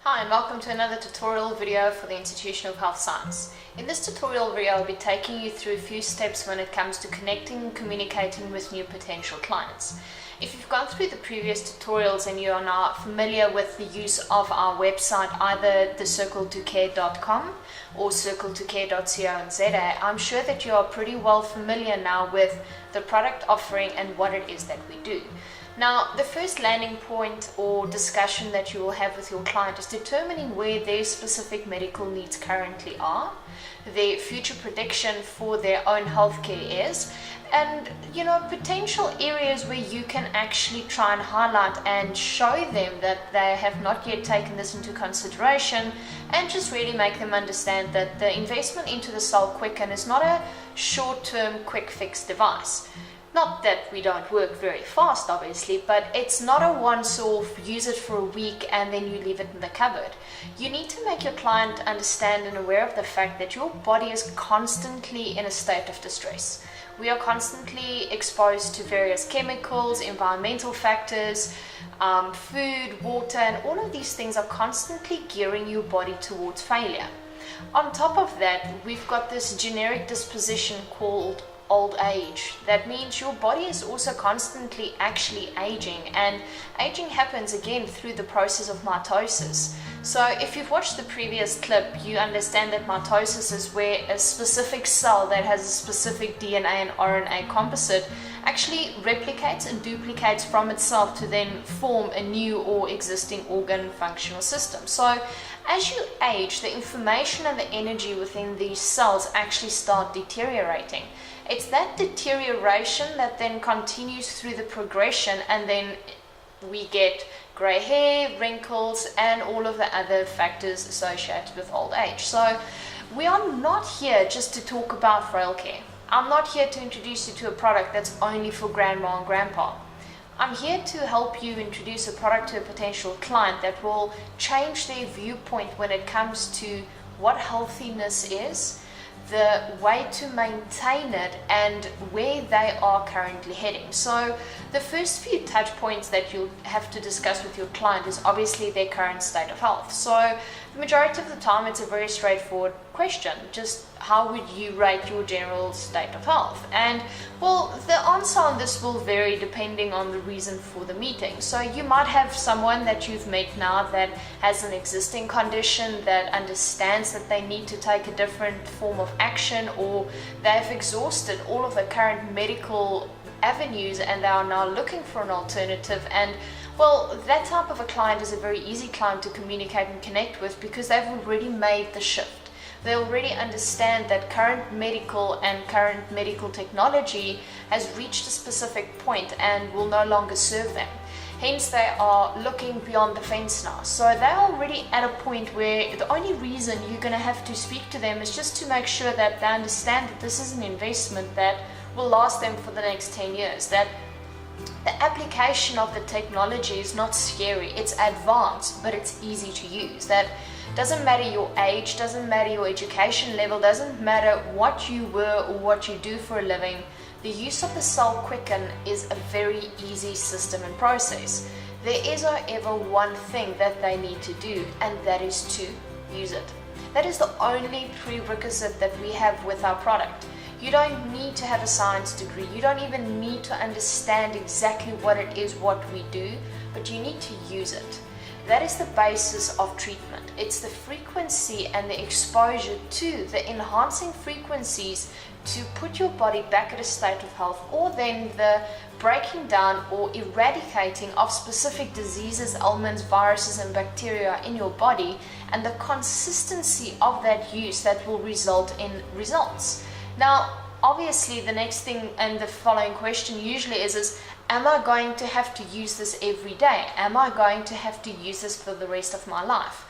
Hi and welcome to another tutorial video for the Institution of Health Science. In this tutorial video I'll be taking you through a few steps when it comes to connecting and communicating with new potential clients. If you've gone through the previous tutorials and you are now familiar with the use of our website, either thecircle2care.com or circle2care.co.za, I'm sure that you are pretty well familiar now with the product offering and what it is that we do. Now, the first landing point or discussion that you will have with your client is determining where their specific medical needs currently are, their future prediction for their own healthcare is, and potential areas where you can actually try and highlight and show them that they have not yet taken this into consideration, and just really make them understand that the investment into the Cell Quicken is not a short-term quick fix device. Not that we don't work very fast, obviously, but it's not a once-off, use it for a week and then you leave it in the cupboard. You need to make your client understand and aware of the fact that your body is constantly in a state of distress. We are constantly exposed to various chemicals, environmental factors, food, water, and all of these things are constantly gearing your body towards failure. On top of that, we've got this generic disposition called old age. That means your body is also constantly actually aging, and aging happens again through the process of mitosis. So if you've watched the previous clip, you understand that mitosis is where a specific cell that has a specific DNA and RNA composite actually replicates and duplicates from itself to then form a new or existing organ, functional system. So as you age, the information and the energy within these cells actually start deteriorating. It's that deterioration that then continues through the progression, and then we get gray hair, wrinkles, and all of the other factors associated with old age. So we are not here just to talk about frail care. I'm not here to introduce you to a product that's only for grandma and grandpa. I'm here to help you introduce a product to a potential client that will change their viewpoint when it comes to what healthiness is, the way to maintain it, and where they are currently heading. So the first few touch points that you'll have to discuss with your client is obviously their current state of health. So the majority of the time it's a very straightforward question, just how would you rate your general state of health? And well, the answer on this will vary depending on the reason for the meeting. So you might have someone that you've met now that has an existing condition, that understands that they need to take a different form of action, or they've exhausted all of the current medical avenues and they are now looking for an alternative. And well, that type of a client is a very easy client to communicate and connect with, because they've already made the shift. They already understand that current medical technology has reached a specific point and will no longer serve them. Hence, they are looking beyond the fence now. So they're already at a point where the only reason you're going to have to speak to them is just to make sure that they understand that this is an investment that will last them for the next 10 years. That the application of the technology is not scary, it's advanced, but it's easy to use. That doesn't matter your age, doesn't matter your education level, doesn't matter what you were or what you do for a living. The use of the Cell Quicken is a very easy system and process. There is, however, one thing that they need to do, and that is to use it. That is the only prerequisite that we have with our product. You don't need to have a science degree. You don't even need to understand exactly what it is, what we do, but you need to use it. That is the basis of treatment. It's the frequency and the exposure to the enhancing frequencies to put your body back at a state of health, or then the breaking down or eradicating of specific diseases, ailments, viruses, and bacteria in your body, and the consistency of that use that will result in results. Now, obviously, the next thing and the following question usually is am I going to have to use this every day? Am I going to have to use this for the rest of my life?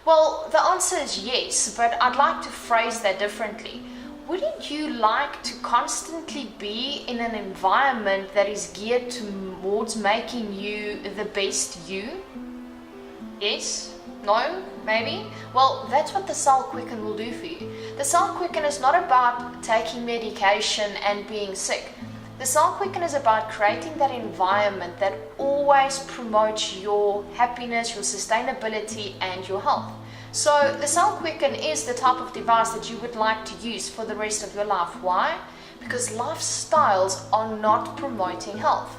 Well, the answer is yes, but I'd like to phrase that differently. Wouldn't you like to constantly be in an environment that is geared towards making you the best you? Yes? No? Maybe? Well, that's what the Cell Quicken will do for you. The Cell Quicken is not about taking medication and being sick. The Cell Quicken is about creating that environment that always promotes your happiness, your sustainability, and your health. So the Cell Quicken is the type of device that you would like to use for the rest of your life. Why? Because lifestyles are not promoting health.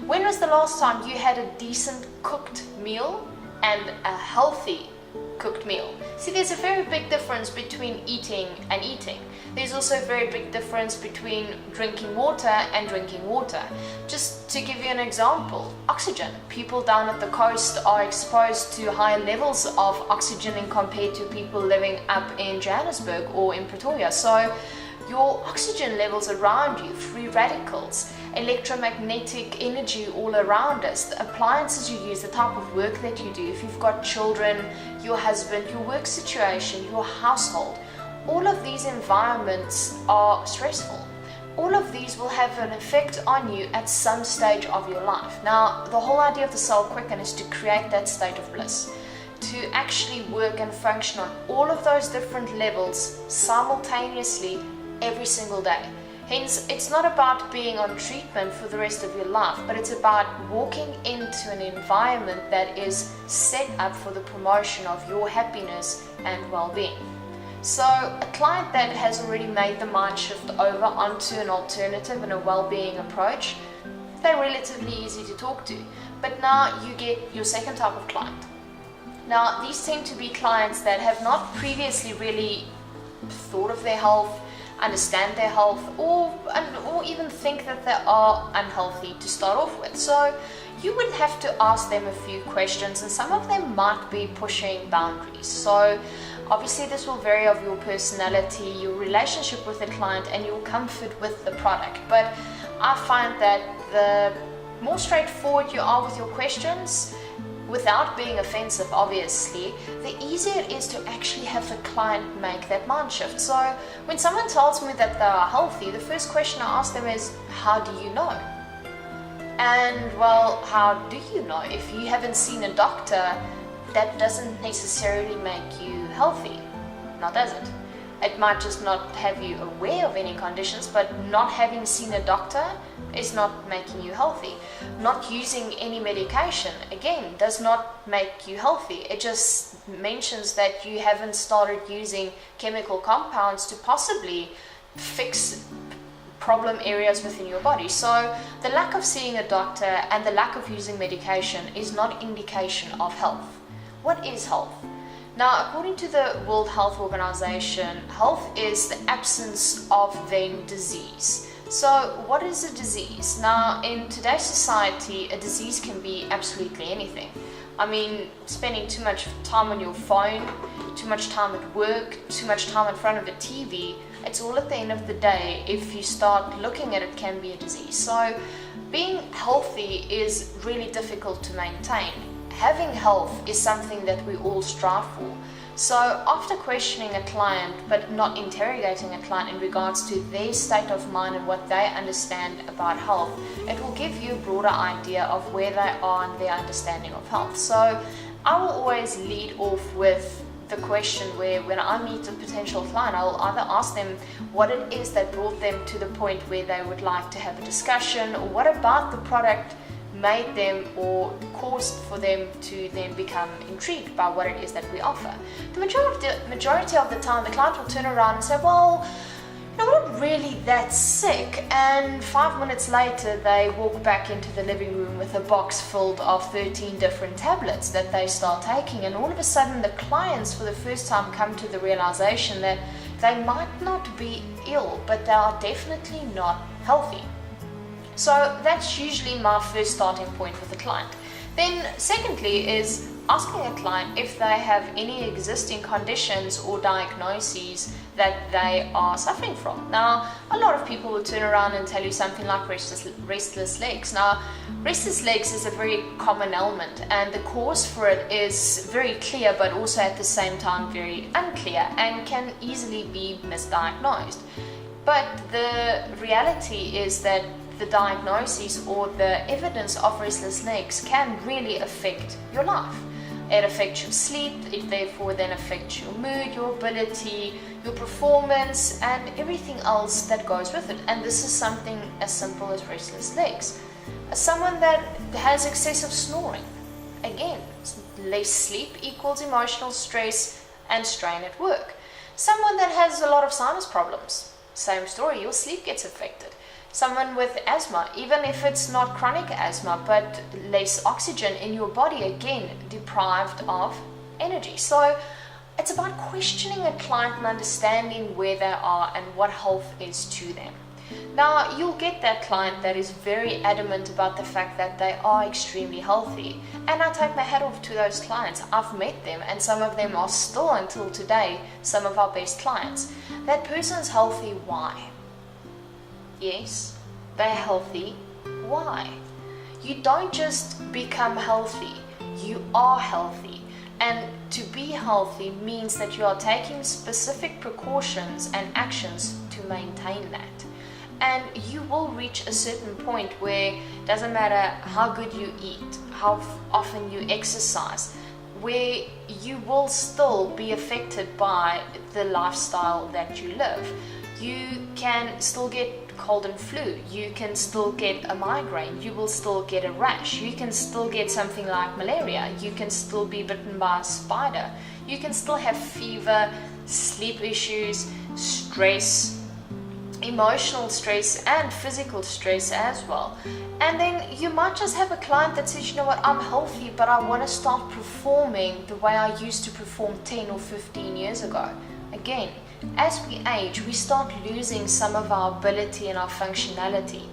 When was the last time you had a decent cooked meal and a healthy cooked meal? See, there's a very big difference between eating and eating. There's also a very big difference between drinking water and drinking water. Just to give you an example, oxygen. People down at the coast are exposed to higher levels of oxygen compared to people living up in Johannesburg or in Pretoria. So your oxygen levels around you, free radicals, electromagnetic energy all around us, the appliances you use, the type of work that you do, if you've got children, your husband, your work situation, your household, all of these environments are stressful. All of these will have an effect on you at some stage of your life. Now, the whole idea of the Cell Quicken is to create that state of bliss, to actually work and function on all of those different levels simultaneously every single day. Hence, it's not about being on treatment for the rest of your life, but it's about walking into an environment that is set up for the promotion of your happiness and well-being. So a client that has already made the mind shift over onto an alternative and a well-being approach, they're relatively easy to talk to. But now you get your second type of client. Now, these tend to be clients that have not previously really thought of their health, understand their health, or even think that they are unhealthy to start off with. So you would have to ask them a few questions, and some of them might be pushing boundaries. So obviously this will vary of your personality, your relationship with the client, and your comfort with the product. But I find that the more straightforward you are with your questions, without being offensive obviously, the easier it is to actually have the client make that mind shift. So when someone tells me that they are healthy, the first question I ask them is, how do you know? And well, how do you know? If you haven't seen a doctor, that doesn't necessarily make you healthy, now does it? It might just not have you aware of any conditions, but not having seen a doctor is not making you healthy. Not using any medication, again, does not make you healthy. It just mentions that you haven't started using chemical compounds to possibly fix problem areas within your body. So the lack of seeing a doctor and the lack of using medication is not indication of health. What is health? Now, according to the World Health Organization, health is the absence of then disease. So what is a disease? Now, in today's society, a disease can be absolutely anything. I mean, spending too much time on your phone, too much time at work, too much time in front of a TV, it's all at the end of the day, if you start looking at it, can be a disease. So being healthy is really difficult to maintain. Having health is something that we all strive for. So after questioning a client, but not interrogating a client in regards to their state of mind and what they understand about health, it will give you a broader idea of where they are in their understanding of health. So I will always lead off with the question where when I meet a potential client, I will either ask them what it is that brought them to the point where they would like to have a discussion, or what about the product made them or caused for them to then become intrigued by what it is that we offer. The majority of the time, the client will turn around and say, well, I'm not really that sick, and 5 minutes later they walk back into the living room with a box filled of 13 different tablets that they start taking, and all of a sudden the clients for the first time come to the realization that they might not be ill, but they are definitely not healthy. So that's usually my first starting point with a client. Then secondly is asking a client if they have any existing conditions or diagnoses that they are suffering from. Now, a lot of people will turn around and tell you something like restless legs. Now, restless legs is a very common ailment, and the cause for it is very clear, but also at the same time very unclear, and can easily be misdiagnosed. But the reality is that the diagnosis or the evidence of restless legs can really affect your life. It affects your sleep, it therefore then affects your mood, your ability, your performance, and everything else that goes with it. And this is something as simple as restless legs. Someone that has excessive snoring, again, less sleep equals emotional stress and strain at work. Someone that has a lot of sinus problems, same story, your sleep gets affected. Someone with asthma, even if it's not chronic asthma, but less oxygen in your body, again, deprived of energy. So it's about questioning a client and understanding where they are and what health is to them. Now, you'll get that client that is very adamant about the fact that they are extremely healthy. And I take my hat off to those clients. I've met them, and some of them are still, until today, some of our best clients. That person's healthy, why? Yes, they're healthy, why? You don't just become healthy, you are healthy. And to be healthy means that you are taking specific precautions and actions to maintain that. And you will reach a certain point where it doesn't matter how good you eat, how often you exercise, where you will still be affected by the lifestyle that you live. You can still get cold and flu, you can still get a migraine, you will still get a rash, you can still get something like malaria, you can still be bitten by a spider, you can still have fever, sleep issues, stress, emotional stress and physical stress as well. And then you might just have a client that says, you know what, I'm healthy, but I want to start performing the way I used to perform 10 or 15 years ago. Again, as we age, we start losing some of our ability and our functionality.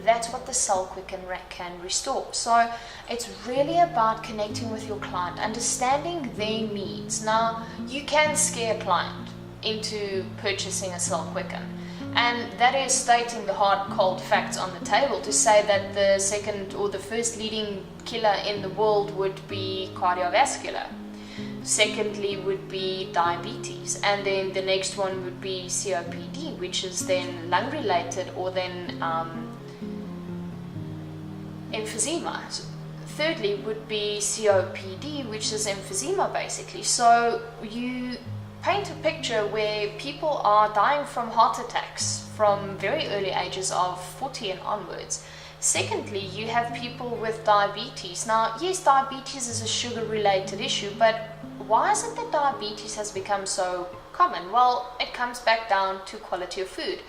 That's what the CellQuicken can restore. So it's really about connecting with your client, understanding their needs. Now, you can scare a client into purchasing a CellQuicken. And that is stating the hard, cold facts on the table to say that the second or the first leading killer in the world would be cardiovascular. Secondly would be diabetes. And then the next one would be COPD, which is then lung related, or then emphysema. Thirdly would be COPD, which is emphysema basically. So you paint a picture where people are dying from heart attacks from very early ages of 40 and onwards. Secondly, you have people with diabetes. Now, yes, diabetes is a sugar-related issue, but why is it that diabetes has become so common? Well, it comes back down to quality of food.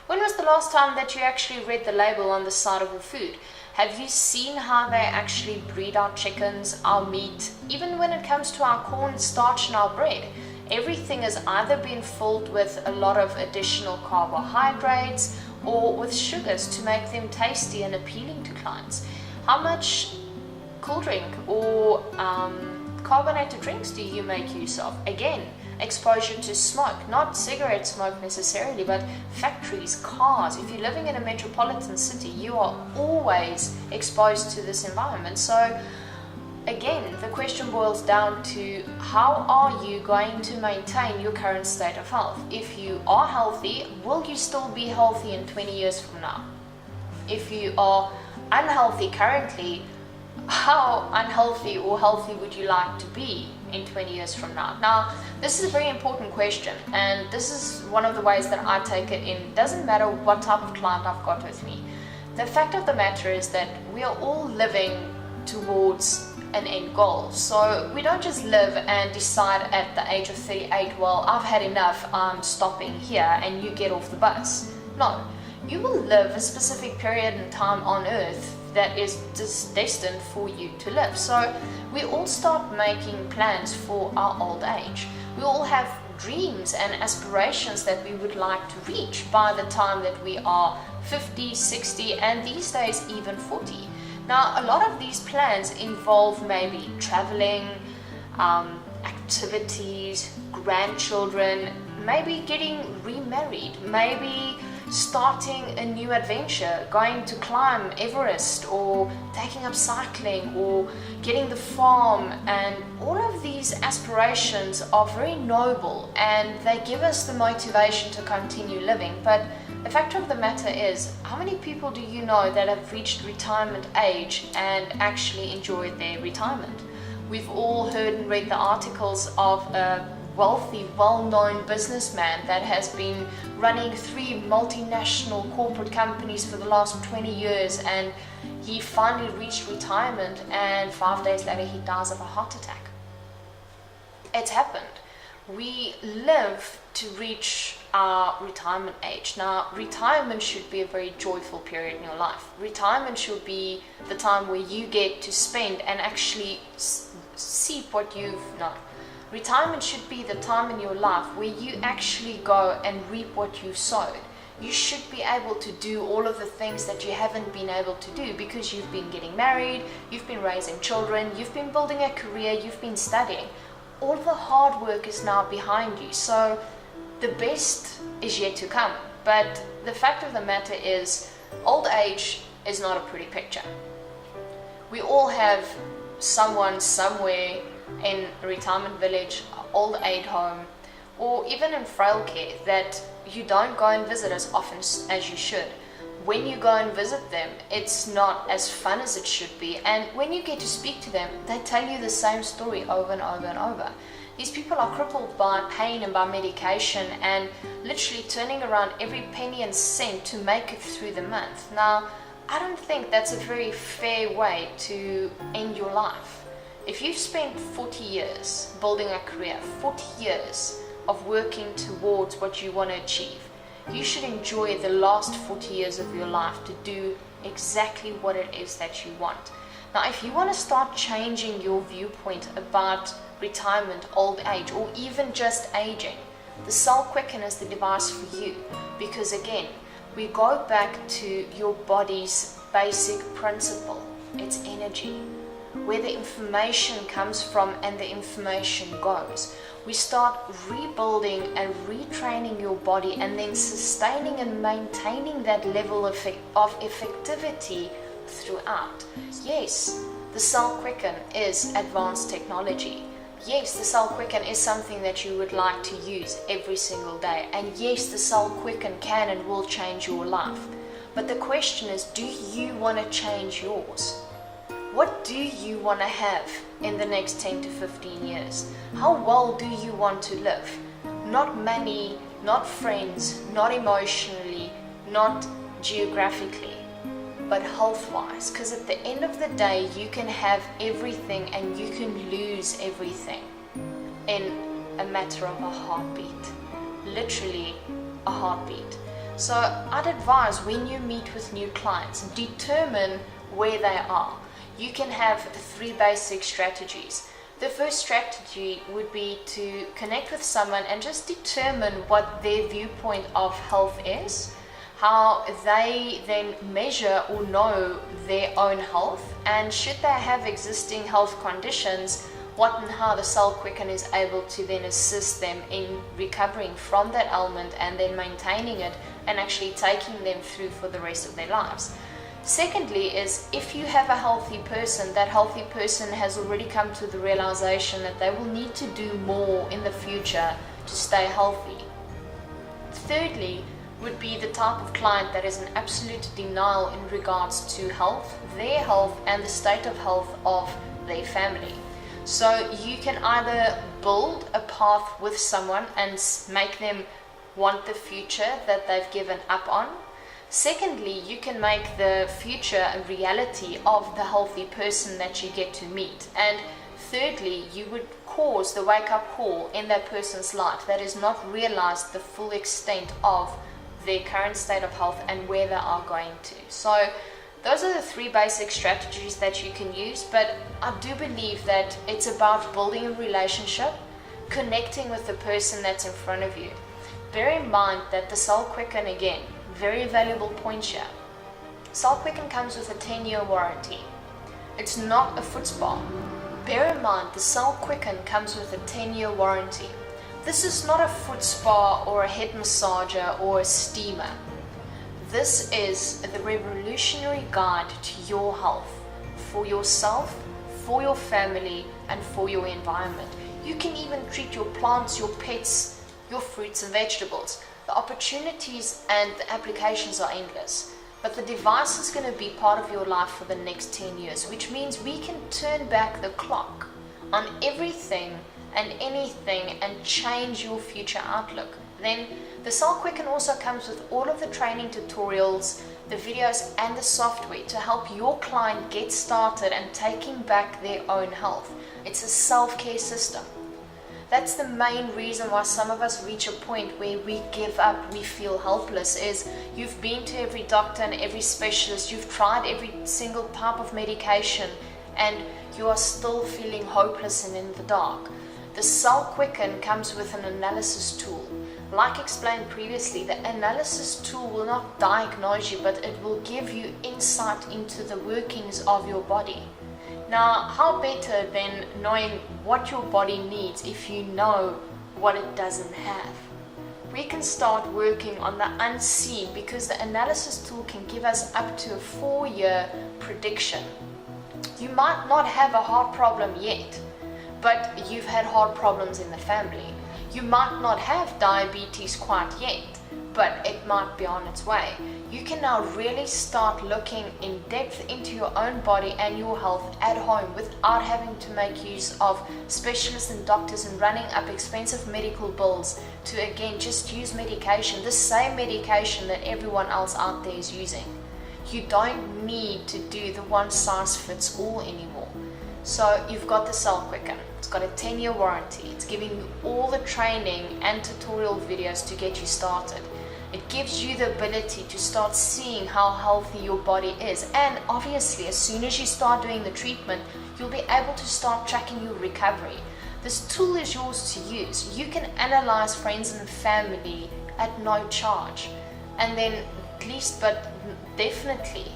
When was the last time that you actually read the label on the side of your food? Have you seen how they actually breed our chickens, our meat, even when it comes to our corn, starch and our bread? Everything has either been filled with a lot of additional carbohydrates or with sugars to make them tasty and appealing to clients. How much cool drink or carbonated drinks do you make use of? Again, exposure to smoke, not cigarette smoke necessarily, but factories, cars. If you're living in a metropolitan city, you are always exposed to this environment. So again, the question boils down to how are you going to maintain your current state of health? If you are healthy, will you still be healthy in 20 years from now? If you are unhealthy currently, how unhealthy or healthy would you like to be in 20 years from now? Now, this is a very important question, and this is one of the ways that I take it in. It doesn't matter what type of client I've got with me. The fact of the matter is that we are all living towards an end goal. So we don't just live and decide at the age of 38, well, I've had enough, I'm stopping here, and you get off the bus. No, you will live a specific period in time on earth that is just destined for you to live. So we all start making plans for our old age. We all have dreams and aspirations that we would like to reach by the time that we are 50, 60, and these days even 40. Now, a lot of these plans involve maybe traveling, activities, grandchildren, maybe getting remarried, maybe starting a new adventure, going to climb Everest, or taking up cycling, or getting the farm. And all of these aspirations are very noble and they give us the motivation to continue living. But the fact of the matter is, how many people do you know that have reached retirement age and actually enjoyed their retirement? We've all heard and read the articles of a wealthy, well-known businessman that has been running 3 multinational corporate companies for the last 20 years, and he finally reached retirement, and 5 days later he dies of a heart attack. It's happened. We live to reach our retirement age. Now, retirement should be a very joyful period in your life. Retirement should be the time where you get to spend and actually see what you've known. Retirement should be the time in your life where you actually go and reap what you've sowed. You should be able to do all of the things that you haven't been able to do because you've been getting married, you've been raising children, you've been building a career, you've been studying. All the hard work is now behind you, so the best is yet to come. But the fact of the matter is, old age is not a pretty picture. We all have someone somewhere in a retirement village, old age home, or even in frail care that you don't go and visit as often as you should. When you go and visit them, it's not as fun as it should be, and when you get to speak to them, they tell you the same story over and over and over. These people are crippled by pain and by medication and literally turning around every penny and cent to make it through the month. Now, I don't think that's a very fair way to end your life. If you've spent 40 years building a career, 40 years of working towards what you want to achieve, you should enjoy the last 40 years of your life to do exactly what it is that you want. Now, if you want to start changing your viewpoint about retirement, old age, or even just aging, the Cell Quicken is the device for you. Because again, we go back to your body's basic principle. It's energy. Where the information comes from and the information goes. We start rebuilding and retraining your body and then sustaining and maintaining that level of effectivity throughout. Yes, the Cell Quicken is advanced technology. Yes, the Cell Quicken is something that you would like to use every single day. And yes, the Cell Quicken can and will change your life. But the question is, do you want to change yours? What do you want to have in the next 10 to 15 years? How well do you want to live? Not money, not friends, not emotionally, not geographically, but health-wise. Because at the end of the day, you can have everything and you can lose everything in a matter of a heartbeat. Literally a heartbeat. So I'd advise when you meet with new clients, determine where they are. You can have 3 basic strategies. The first strategy would be to connect with someone and just determine what their viewpoint of health is, how they then measure or know their own health, and should they have existing health conditions, what and how the Cell Quicken is able to then assist them in recovering from that ailment and then maintaining it and actually taking them through for the rest of their lives. Secondly is, if you have a healthy person, that healthy person has already come to the realization that they will need to do more in the future to stay healthy. Thirdly would be the type of client that is in absolute denial in regards to health, their health, and the state of health of their family. So you can either build a path with someone and make them want the future that they've given up on. Secondly, you can make the future a reality of the healthy person that you get to meet. And thirdly, you would cause the wake-up call in that person's life that is not realized the full extent of their current state of health and where they are going to. So those are the 3 basic strategies that you can use, but I do believe that it's about building a relationship, connecting with the person that's in front of you. Bear in mind that the Cell Quicken, again, very valuable point here. Cell Quicken comes with a 10-year warranty. It's not a foot spa. Bear in mind, the Cell Quicken comes with a 10-year warranty. This is not a foot spa or a head massager or a steamer. This is the revolutionary guide to your health, for yourself, for your family, and for your environment. You can even treat your plants, your pets, your fruits and vegetables. The opportunities and the applications are endless, but the device is going to be part of your life for the next 10 years, which means we can turn back the clock on everything and anything and change your future outlook. Then the Cell Quicken also comes with all of the training tutorials, the videos and the software to help your client get started and taking back their own health. It's a self-care system. That's the main reason why some of us reach a point where we give up, we feel helpless, is you've been to every doctor and every specialist, you've tried every single type of medication, and you are still feeling hopeless and in the dark. The Cell Quicken comes with an analysis tool. Like explained previously, the analysis tool will not diagnose you, but it will give you insight into the workings of your body. Now, how better than knowing what your body needs if you know what it doesn't have? We can start working on the unseen because the analysis tool can give us up to a 4-year prediction. You might not have a heart problem yet, but you've had heart problems in the family. You might not have diabetes quite yet, but it might be on its way. You can now really start looking in depth into your own body and your health at home without having to make use of specialists and doctors and running up expensive medical bills to again just use medication, the same medication that everyone else out there is using. You don't need to do the one size fits all anymore. So you've got the Cell Quicken. It's got a 10-year warranty. It's giving you all the training and tutorial videos to get you started. It gives you the ability to start seeing how healthy your body is. And obviously, as soon as you start doing the treatment, you'll be able to start tracking your recovery. This tool is yours to use. You can analyze friends and family at no charge. And then at least, but definitely,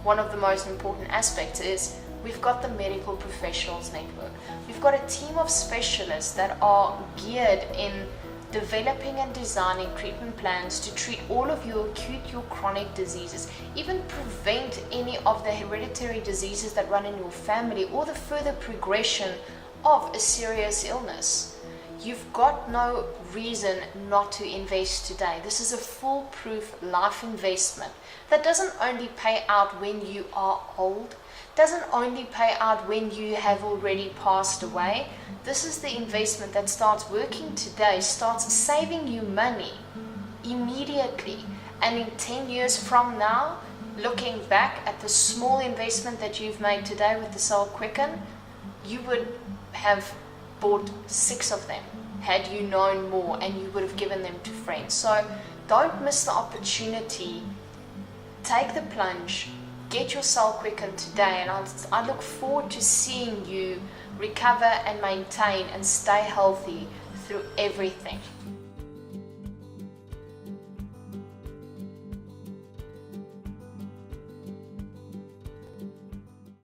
one of the most important aspects is we've got the medical professionals network. We've got a team of specialists that are geared in developing and designing treatment plans to treat all of your acute, your chronic diseases, even prevent any of the hereditary diseases that run in your family or the further progression of a serious illness. You've got no reason not to invest today. This is a foolproof life investment that doesn't only pay out when you are old, doesn't only pay out when you have already passed away. This is the investment that starts working today, starts saving you money immediately. And in 10 years from now, looking back at the small investment that you've made today with the Cell Quicken, you would have bought 6 of them had you known more, and you would have given them to friends. So don't miss the opportunity. Take the plunge. Get your Cell Quicken today, and I look forward to seeing you recover and maintain and stay healthy through everything.